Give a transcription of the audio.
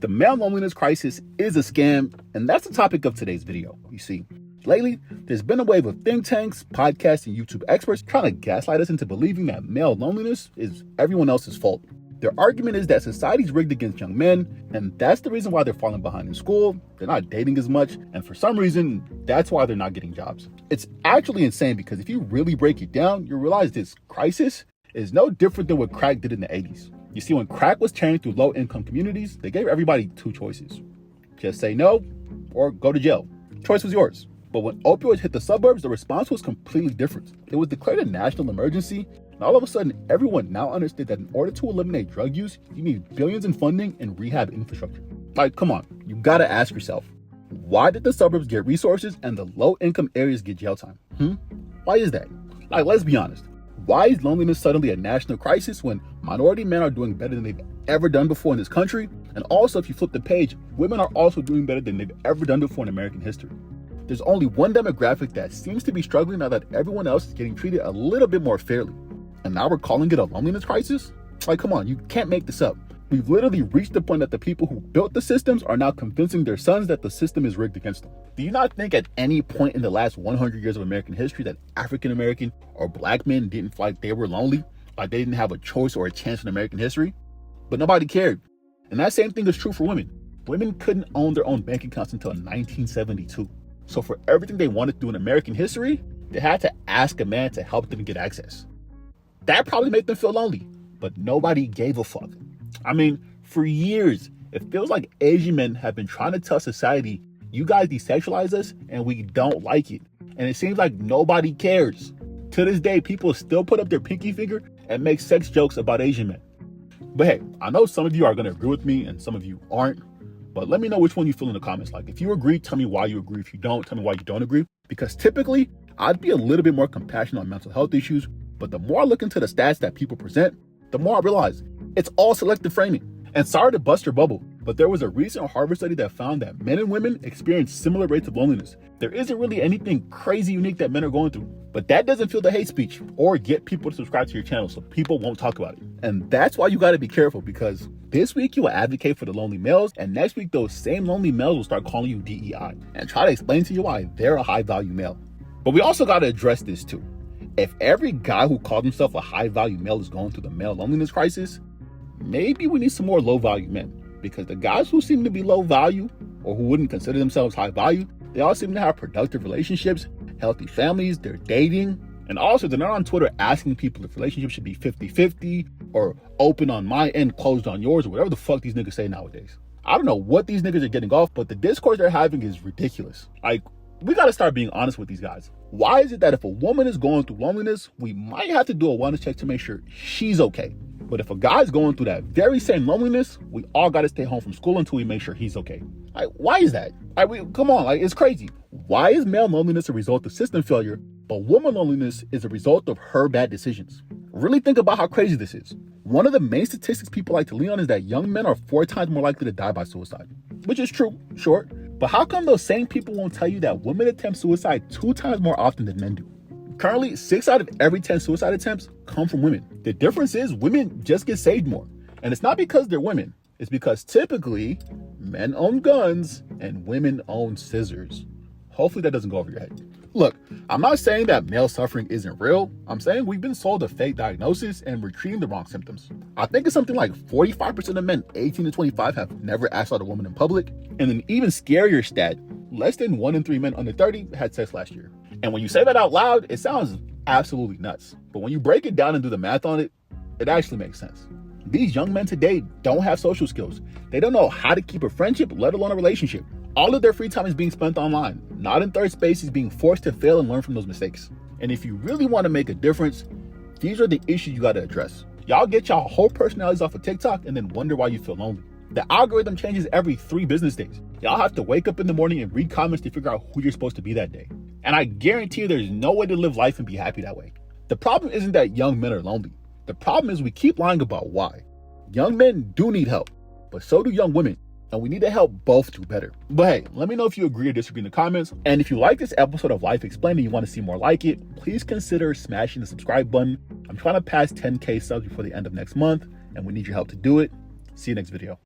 The male loneliness crisis is a scam, and that's the topic of today's video. You see, lately, there's been a wave of think tanks, podcasts, and YouTube experts trying to gaslight us into believing that male loneliness is everyone else's fault. Their argument is that society's rigged against young men, and that's the reason why they're falling behind in school, they're not dating as much, and for some reason, that's why they're not getting jobs. It's actually insane because if you really break it down, you realize this crisis is no different than what crack did in the 80s. You see, when crack was tearing through low-income communities, they gave everybody two choices. Just say no or go to jail. Choice was yours. But when opioids hit the suburbs, the response was completely different. It was declared a national emergency, and all of a sudden, everyone now understood that in order to eliminate drug use, you need billions in funding and rehab infrastructure. Like, come on, you gotta ask yourself, why did the suburbs get resources and the low-income areas get jail time? Why is that? Like, let's be honest. Why is loneliness suddenly a national crisis when minority men are doing better than they've ever done before in this country? And also, if you flip the page, women are also doing better than they've ever done before in American history. There's only one demographic that seems to be struggling now that everyone else is getting treated a little bit more fairly. And now we're calling it a loneliness crisis? Like, come on, you can't make this up. We've literally reached the point that the people who built the systems are now convincing their sons that the system is rigged against them. Do you not think at any point in the last 100 years of American history that African American or black men didn't feel like they were lonely, like they didn't have a choice or a chance in American history? But nobody cared. And that same thing is true for women. Women couldn't own their own bank accounts until 1972. So for everything they wanted to do in American history, they had to ask a man to help them get access. That probably made them feel lonely, but nobody gave a fuck. I mean, for years, it feels like Asian men have been trying to tell society, you guys desexualize us and we don't like it. And it seems like nobody cares. To this day, people still put up their pinky finger and make sex jokes about Asian men. But hey, I know some of you are going to agree with me and some of you aren't. But let me know which one you feel in the comments. Like, if you agree, tell me why you agree. If you don't, tell me why you don't agree. Because typically, I'd be a little bit more compassionate on mental health issues. But the more I look into the stats that people present, the more I realize it's all selective framing. And sorry to bust your bubble, but there was a recent Harvard study that found that men and women experience similar rates of loneliness. There isn't really anything crazy unique that men are going through, but that doesn't feel the hate speech or get people to subscribe to your channel so people won't talk about it. And that's why you got to be careful, because this week you will advocate for the lonely males, and next week those same lonely males will start calling you DEI and try to explain to you why they're a high value male. But we also got to address this too. If every guy who called himself a high value male is going through the male loneliness crisis, maybe we need some more low value men, because the guys who seem to be low value or who wouldn't consider themselves high value, they all seem to have productive relationships, healthy families, they're dating, and also they're not on Twitter asking people if relationships should be 50-50 or open on my end, closed on yours, or whatever the fuck these niggas say nowadays. I don't know what these niggas are getting off, but the discourse they're having is ridiculous. Like, we got to start being honest with these guys. Why is it that if a woman is going through loneliness, we might have to do a wellness check to make sure she's okay? But if a guy's going through that very same loneliness, we all got to stay home from school until we make sure he's okay. Like, why is that? Come on, like, it's crazy. Why is male loneliness a result of system failure, but woman loneliness is a result of her bad decisions? Really think about how crazy this is. One of the main statistics people like to lean on is that young men are 4 times more likely to die by suicide, which is true, sure. But how come those same people won't tell you that women attempt suicide 2 times more often than men do? Currently, 6 out of every 10 suicide attempts come from women. The difference is women just get saved more. And it's not because they're women. It's because typically men own guns and women own scissors. Hopefully that doesn't go over your head. Look, I'm not saying that male suffering isn't real. I'm saying we've been sold a fake diagnosis and we're treating the wrong symptoms. I think it's something like 45% of men 18 to 25 have never asked out a woman in public. And an even scarier stat, less than 1 in 3 men under 30 had sex last year. And when you say that out loud, it sounds absolutely nuts. But when you break it down and do the math on it, it actually makes sense. These young men today don't have social skills. They don't know how to keep a friendship, let alone a relationship. All of their free time is being spent online, not in third spaces, being forced to fail and learn from those mistakes. And if you really want to make a difference, these are the issues you got to address. Y'all get y'all whole personalities off of TikTok and then wonder why you feel lonely. The algorithm changes every 3 business days. Y'all have to wake up in the morning and read comments to figure out who you're supposed to be that day. And I guarantee you there's no way to live life and be happy that way. The problem isn't that young men are lonely. The problem is we keep lying about why. Young men do need help, but so do young women. And we need to help both do better. But hey, let me know if you agree or disagree in the comments. And if you like this episode of Life Explained and you want to see more like it, please consider smashing the subscribe button. I'm trying to pass 10K subs before the end of next month, and we need your help to do it. See you next video.